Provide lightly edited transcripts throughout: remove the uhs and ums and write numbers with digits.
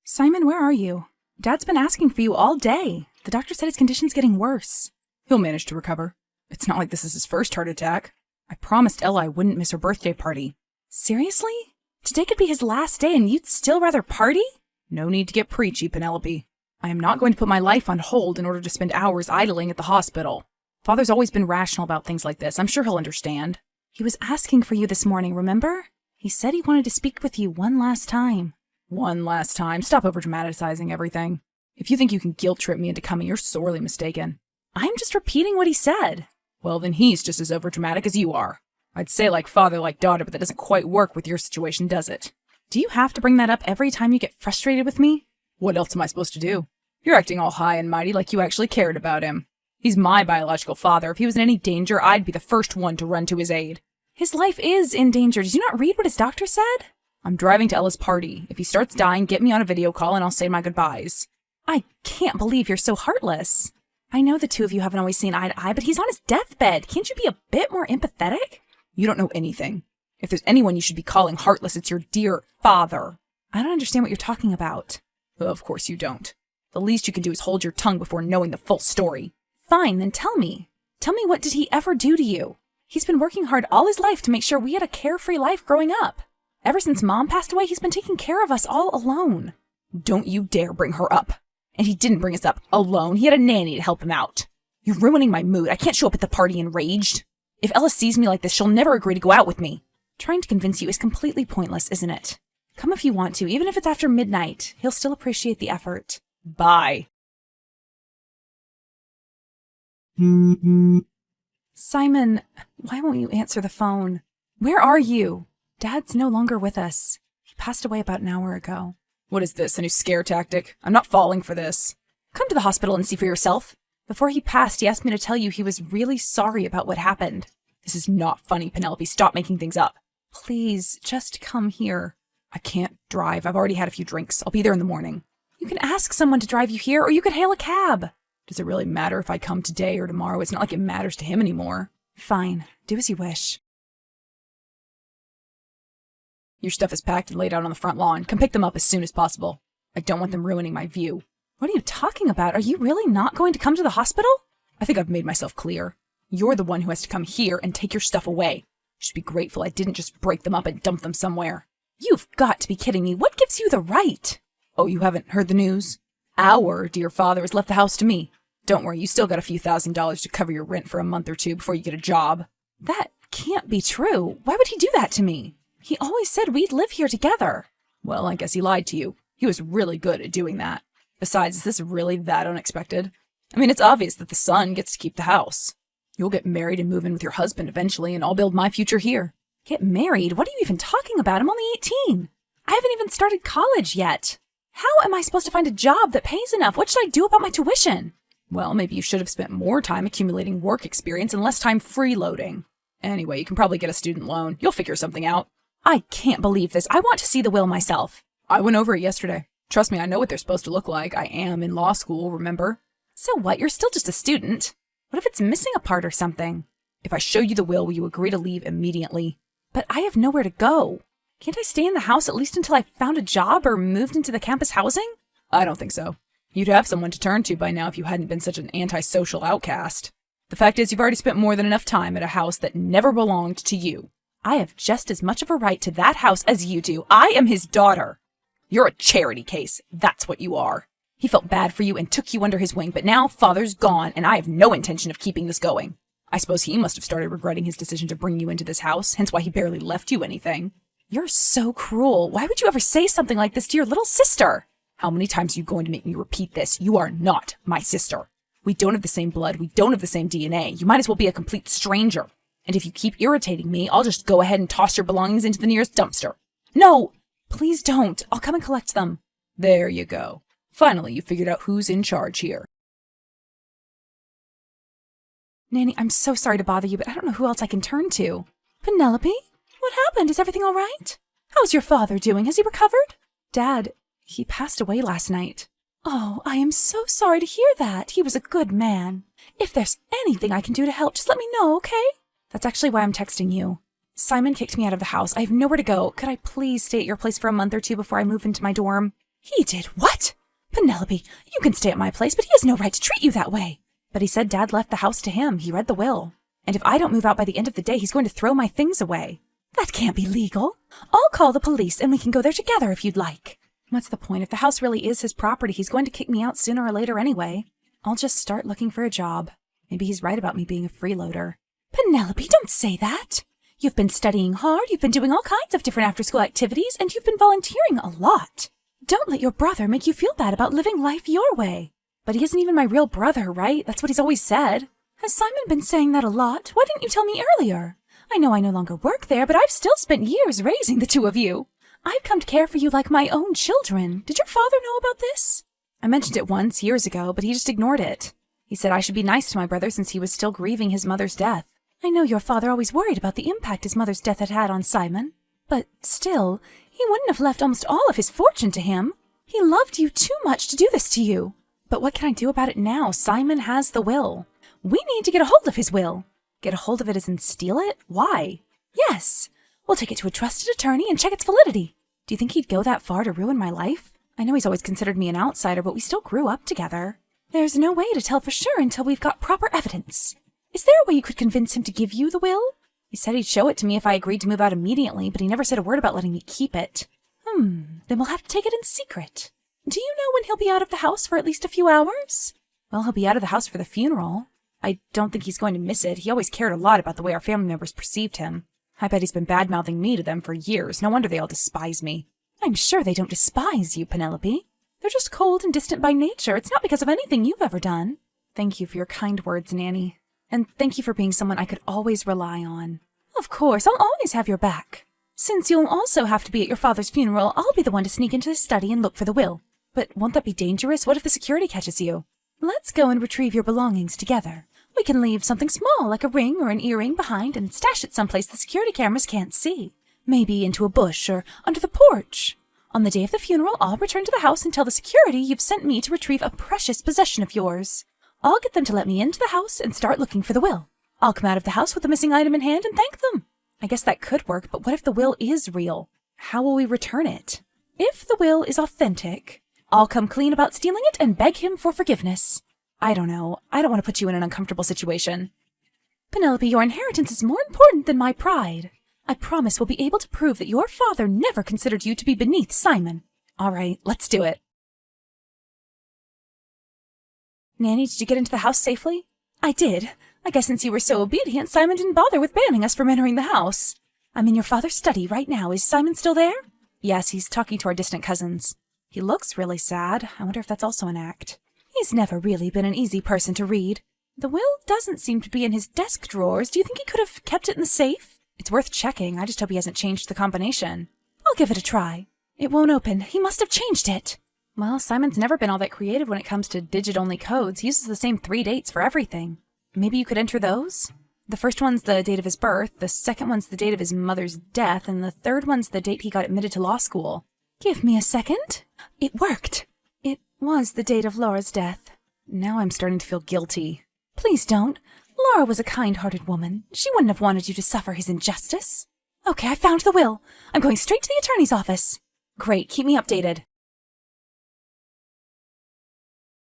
Simon, where are you? Dad's been asking for you all day. The doctor said his condition's getting worse. He'll manage to recover. It's not like this is his first heart attack. I promised Ella I wouldn't miss her birthday party. Seriously? Today could be his last day and you'd still rather party? No need to get preachy, Penelope. I am not going to put my life on hold in order to spend hours idling at the hospital. Father's always been rational about things like this. I'm sure he'll understand. He was asking for you this morning, remember? He said he wanted to speak with you one last time. One last time. Stop over-dramatizing everything. If you think you can guilt-trip me into coming, you're sorely mistaken. I'm just repeating what he said. Well, then he's just as overdramatic as you are. I'd say like father, like daughter, but that doesn't quite work with your situation, does it? Do you have to bring that up every time you get frustrated with me? What else am I supposed to do? You're acting all high and mighty like you actually cared about him. He's my biological father. If he was in any danger, I'd be the first one to run to his aid. His life is in danger. Did you not read what his doctor said? I'm driving to Ella's party. If he starts dying, get me on a video call and I'll say my goodbyes. I can't believe you're so heartless. I know the two of you haven't always seen eye to eye, but he's on his deathbed. Can't you be a bit more empathetic? You don't know anything. If there's anyone you should be calling heartless, it's your dear father. I don't understand what you're talking about. Of course you don't. The least you can do is hold your tongue before knowing the full story. Fine, then tell me. Tell me, what did he ever do to you? He's been working hard all his life to make sure we had a carefree life growing up. Ever since Mom passed away, he's been taking care of us all alone. Don't you dare bring her up. And he didn't bring us up alone. He had a nanny to help him out. You're ruining my mood. I can't show up at the party enraged. If Ella sees me like this, she'll never agree to go out with me. Trying to convince you is completely pointless, isn't it? Come if you want to, even if it's after midnight. He'll still appreciate the effort. Bye. Simon, why won't you answer the phone? Where are you? Dad's no longer with us. He passed away about an hour ago. What is this, a new scare tactic? I'm not falling for this. Come to the hospital and see for yourself. Before he passed, he asked me to tell you he was really sorry about what happened. This is not funny, Penelope. Stop making things up. Please, just come here. I can't drive. I've already had a few drinks. I'll be there in the morning. You can ask someone to drive you here, or you could hail a cab. Does it really matter if I come today or tomorrow? It's not like it matters to him anymore. Fine. Do as you wish. Your stuff is packed and laid out on the front lawn. Come pick them up as soon as possible. I don't want them ruining my view. What are you talking about? Are you really not going to come to the hospital? I think I've made myself clear. You're the one who has to come here and take your stuff away. You should be grateful I didn't just break them up and dump them somewhere. You've got to be kidding me. What gives you the right? Oh, you haven't heard the news? Our dear father has left the house to me. Don't worry, you still got a few $1,000s to cover your rent for a month or two before you get a job. That can't be true. Why would he do that to me? He always said we'd live here together. Well, I guess he lied to you. He was really good at doing that. Besides, is this really that unexpected? I mean, it's obvious that the son gets to keep the house. You'll get married and move in with your husband eventually, and I'll build my future here. Get married? What are you even talking about? I'm only 18. I haven't even started college yet. How am I supposed to find a job that pays enough? What should I do about my tuition? Well, maybe you should have spent more time accumulating work experience and less time freeloading. Anyway, you can probably get a student loan. You'll figure something out. I can't believe this. I want to see the will myself. I went over it yesterday. Trust me, I know what they're supposed to look like. I am in law school, remember? So what? You're still just a student. What if it's missing a part or something? If I show you the will you agree to leave immediately? But I have nowhere to go. Can't I stay in the house at least until I found a job or moved into the campus housing? I don't think so. You'd have someone to turn to by now if you hadn't been such an antisocial outcast. The fact is, you've already spent more than enough time at a house that never belonged to you. I have just as much of a right to that house as you do. I am his daughter. You're a charity case. That's what you are. He felt bad for you and took you under his wing, but now father's gone, and I have no intention of keeping this going. I suppose he must have started regretting his decision to bring you into this house, hence why he barely left you anything. You're so cruel. Why would you ever say something like this to your little sister? How many times are you going to make me repeat this? You are not my sister. We don't have the same blood. We don't have the same DNA. You might as well be a complete stranger. And if you keep irritating me, I'll just go ahead and toss your belongings into the nearest dumpster. No, please don't. I'll come and collect them. There you go. Finally, you figured out who's in charge here. Nanny, I'm so sorry to bother you, but I don't know who else I can turn to. Penelope? What happened? Is everything all right? How's your father doing? Has he recovered? Dad, he passed away last night. Oh, I am so sorry to hear that. He was a good man. If there's anything I can do to help, just let me know, okay? That's actually why I'm texting you. Simon kicked me out of the house. I have nowhere to go. Could I please stay at your place for a month or two before I move into my dorm? He did what? Penelope, you can stay at my place, but he has no right to treat you that way. But he said Dad left the house to him. He read the will. And if I don't move out by the end of the day, he's going to throw my things away. That can't be legal. I'll call the police and we can go there together if you'd like. What's the point? If the house really is his property, he's going to kick me out sooner or later anyway. I'll just start looking for a job. Maybe he's right about me being a freeloader. Penelope, don't say that. You've been studying hard, you've been doing all kinds of different after-school activities, and you've been volunteering a lot. Don't let your brother make you feel bad about living life your way. But he isn't even my real brother, right? That's what he's always said. Has Simon been saying that a lot? Why didn't you tell me earlier? I know I no longer work there, but I've still spent years raising the two of you. I've come to care for you like my own children. Did your father know about this? I mentioned it once, years ago, but he just ignored it. He said I should be nice to my brother since he was still grieving his mother's death. I know your father always worried about the impact his mother's death had had on Simon. But still, he wouldn't have left almost all of his fortune to him. He loved you too much to do this to you. But what can I do about it now? Simon has the will. We need to get a hold of his will. Get a hold of it as in steal it? Why? Yes. We'll take it to a trusted attorney and check its validity. Do you think he'd go that far to ruin my life? I know he's always considered me an outsider, but we still grew up together. There's no way to tell for sure until we've got proper evidence. Is there a way you could convince him to give you the will? He said he'd show it to me if I agreed to move out immediately, but he never said a word about letting me keep it. Then we'll have to take it in secret. Do you know when he'll be out of the house for at least a few hours? Well, he'll be out of the house for the funeral. I don't think he's going to miss it. He always cared a lot about the way our family members perceived him. I bet he's been bad-mouthing me to them for years. No wonder they all despise me. I'm sure they don't despise you, Penelope. They're just cold and distant by nature. It's not because of anything you've ever done. Thank you for your kind words, Nanny. And thank you for being someone I could always rely on. Of course, I'll always have your back. Since you'll also have to be at your father's funeral, I'll be the one to sneak into the study and look for the will. But won't that be dangerous? What if the security catches you? Let's go and retrieve your belongings together. We can leave something small, like a ring or an earring, behind and stash it someplace the security cameras can't see. Maybe into a bush or under the porch. On the day of the funeral, I'll return to the house and tell the security you've sent me to retrieve a precious possession of yours. I'll get them to let me into the house and start looking for the will. I'll come out of the house with the missing item in hand and thank them. I guess that could work, but what if the will is real? How will we return it? If the will is authentic, I'll come clean about stealing it and beg him for forgiveness. I don't know. I don't want to put you in an uncomfortable situation. Penelope, your inheritance is more important than my pride. I promise we'll be able to prove that your father never considered you to be beneath Simon. All right, let's do it. Nanny, did you get into the house safely? I did. I guess since you were so obedient, Simon didn't bother with banning us from entering the house. I'm in your father's study right now. Is Simon still there? Yes, he's talking to our distant cousins. He looks really sad. I wonder if that's also an act. He's never really been an easy person to read. The will doesn't seem to be in his desk drawers. Do you think he could have kept it in the safe? It's worth checking. I just hope he hasn't changed the combination. I'll give it a try. It won't open. He must have changed it. Well, Simon's never been all that creative when it comes to digit-only codes. He uses the same 3 dates for everything. Maybe you could enter those? The first one's the date of his birth, the second one's the date of his mother's death, and the third one's the date he got admitted to law school. Give me a second. It worked. It was the date of Laura's death. Now I'm starting to feel guilty. Please don't. Laura was a kind-hearted woman. She wouldn't have wanted you to suffer his injustice. Okay, I found the will. I'm going straight to the attorney's office. Great, keep me updated.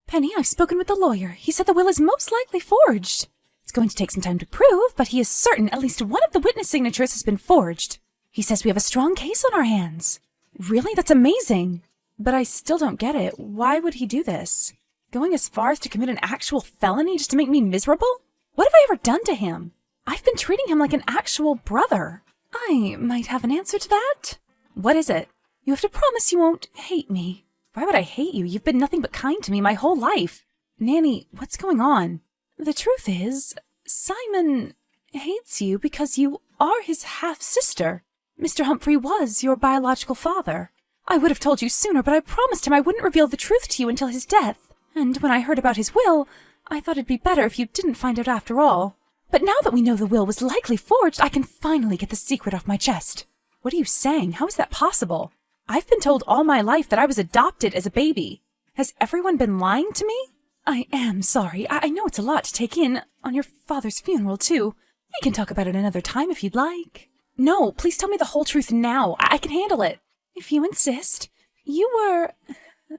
Penny, I've spoken with the lawyer. He said the will is most likely forged. It's going to take some time to prove, but he is certain at least one of the witness signatures has been forged. He says we have a strong case on our hands. Really? That's amazing. But I still don't get it. Why would he do this? Going as far as to commit an actual felony just to make me miserable? What have I ever done to him? I've been treating him like an actual brother. I might have an answer to that. What is it? You have to promise you won't hate me. Why would I hate you? You've been nothing but kind to me my whole life. Nanny, what's going on? The truth is, Simon hates you because you are his half-sister. Mr. Humphrey was your biological father. I would have told you sooner, but I promised him I wouldn't reveal the truth to you until his death. And when I heard about his will, I thought it'd be better if you didn't find out after all. But now that we know the will was likely forged, I can finally get the secret off my chest. What are you saying? How is that possible? I've been told all my life that I was adopted as a baby. Has everyone been lying to me? I am sorry. I know it's a lot to take in, on your father's funeral, too. We can talk about it another time if you'd like. No, please tell me the whole truth now. I can handle it. If you insist. You were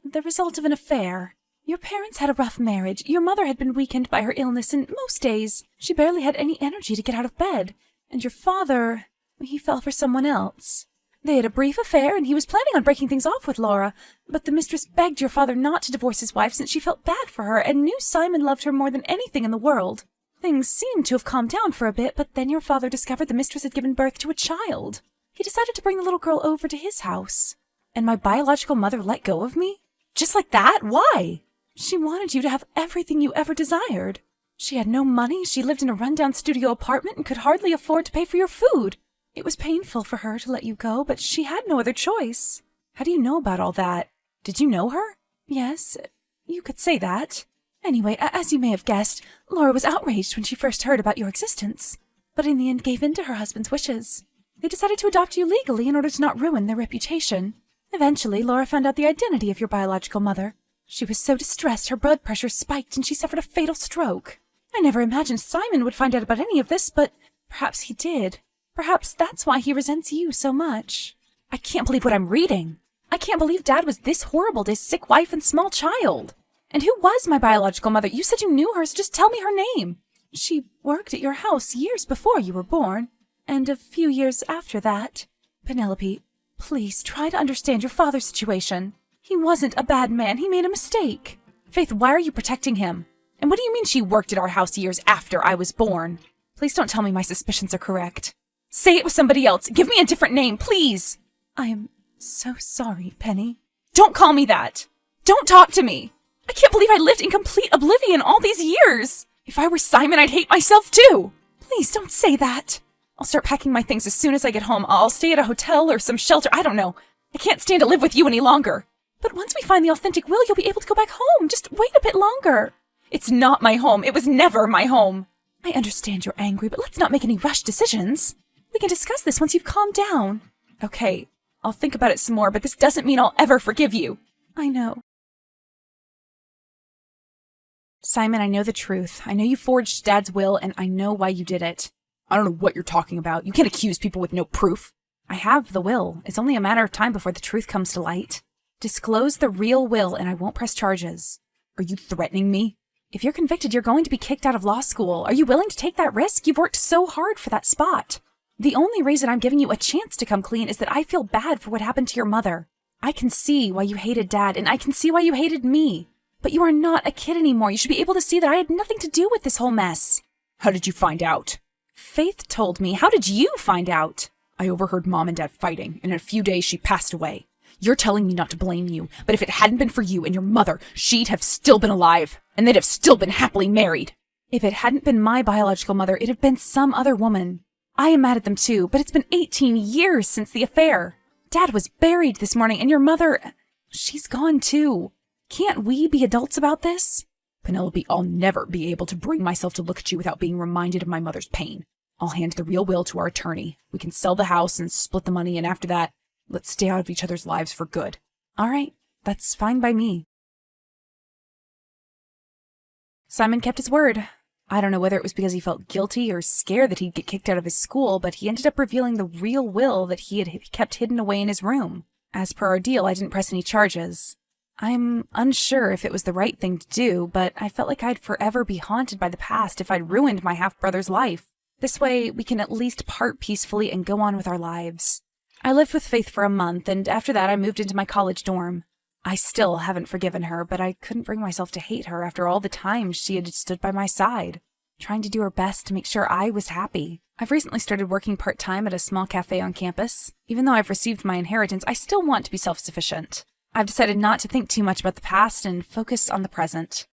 The result of an affair. Your parents had a rough marriage. Your mother had been weakened by her illness, and most days she barely had any energy to get out of bed. And your father, he fell for someone else. They had a brief affair, and he was planning on breaking things off with Laura, but the mistress begged your father not to divorce his wife since she felt bad for her and knew Simon loved her more than anything in the world. Things seemed to have calmed down for a bit, but then your father discovered the mistress had given birth to a child. He decided to bring the little girl over to his house. And my biological mother let go of me? Just like that? Why? She wanted you to have everything you ever desired. She had no money, she lived in a rundown studio apartment, and could hardly afford to pay for your food. It was painful for her to let you go, but she had no other choice. How do you know about all that? Did you know her? Yes, you could say that. Anyway, as you may have guessed, Laura was outraged when she first heard about your existence, but in the end gave in to her husband's wishes. They decided to adopt you legally in order to not ruin their reputation. Eventually, Laura found out the identity of your biological mother. She was so distressed her blood pressure spiked and she suffered a fatal stroke. I never imagined Simon would find out about any of this, but perhaps he did. Perhaps that's why he resents you so much. I can't believe what I'm reading. I can't believe Dad was this horrible to his sick wife and small child. And who was my biological mother? You said you knew her, so just tell me her name. She worked at your house years before you were born, and a few years after that. Penelope, please try to understand your father's situation. He wasn't a bad man. He made a mistake. Faith, why are you protecting him? And what do you mean she worked at our house years after I was born? Please don't tell me my suspicions are correct. Say it was somebody else. Give me a different name, please. I am so sorry, Penny. Don't call me that. Don't talk to me. I can't believe I lived in complete oblivion all these years. If I were Simon, I'd hate myself too. Please don't say that. I'll start packing my things as soon as I get home. I'll stay at a hotel or some shelter. I don't know. I can't stand to live with you any longer. But once we find the authentic will, you'll be able to go back home. Just wait a bit longer. It's not my home. It was never my home. I understand you're angry, but let's not make any rushed decisions. We can discuss this once you've calmed down. Okay, I'll think about it some more, but this doesn't mean I'll ever forgive you. I know. Simon, I know the truth. I know you forged Dad's will, and I know why you did it. I don't know what you're talking about. You can't accuse people with no proof. I have the will. It's only a matter of time before the truth comes to light. Disclose the real will, and I won't press charges. Are you threatening me? If you're convicted, you're going to be kicked out of law school. Are you willing to take that risk? You've worked so hard for that spot. The only reason I'm giving you a chance to come clean is that I feel bad for what happened to your mother. I can see why you hated Dad, and I can see why you hated me. But you are not a kid anymore. You should be able to see that I had nothing to do with this whole mess. How did you find out? Faith told me. How did you find out? I overheard Mom and Dad fighting, and in a few days she passed away. You're telling me not to blame you, but if it hadn't been for you and your mother, she'd have still been alive, and they'd have still been happily married. If it hadn't been my biological mother, it'd have been some other woman. I am mad at them too, but it's been 18 years since the affair. Dad was buried this morning, and your mother, she's gone too. Can't we be adults about this? Penelope, I'll never be able to bring myself to look at you without being reminded of my mother's pain. I'll hand the real will to our attorney. We can sell the house and split the money, and after that, let's stay out of each other's lives for good. All right, that's fine by me. Simon kept his word. I don't know whether it was because he felt guilty or scared that he'd get kicked out of his school, but he ended up revealing the real will that he had kept hidden away in his room. As per our deal, I didn't press any charges. I'm unsure if it was the right thing to do, but I felt like I'd forever be haunted by the past if I'd ruined my half-brother's life. This way, we can at least part peacefully and go on with our lives. I lived with Faith for a month, and after that I moved into my college dorm. I still haven't forgiven her, but I couldn't bring myself to hate her after all the time she had stood by my side, trying to do her best to make sure I was happy. I've recently started working part-time at a small cafe on campus. Even though I've received my inheritance, I still want to be self-sufficient. I've decided not to think too much about the past and focus on the present.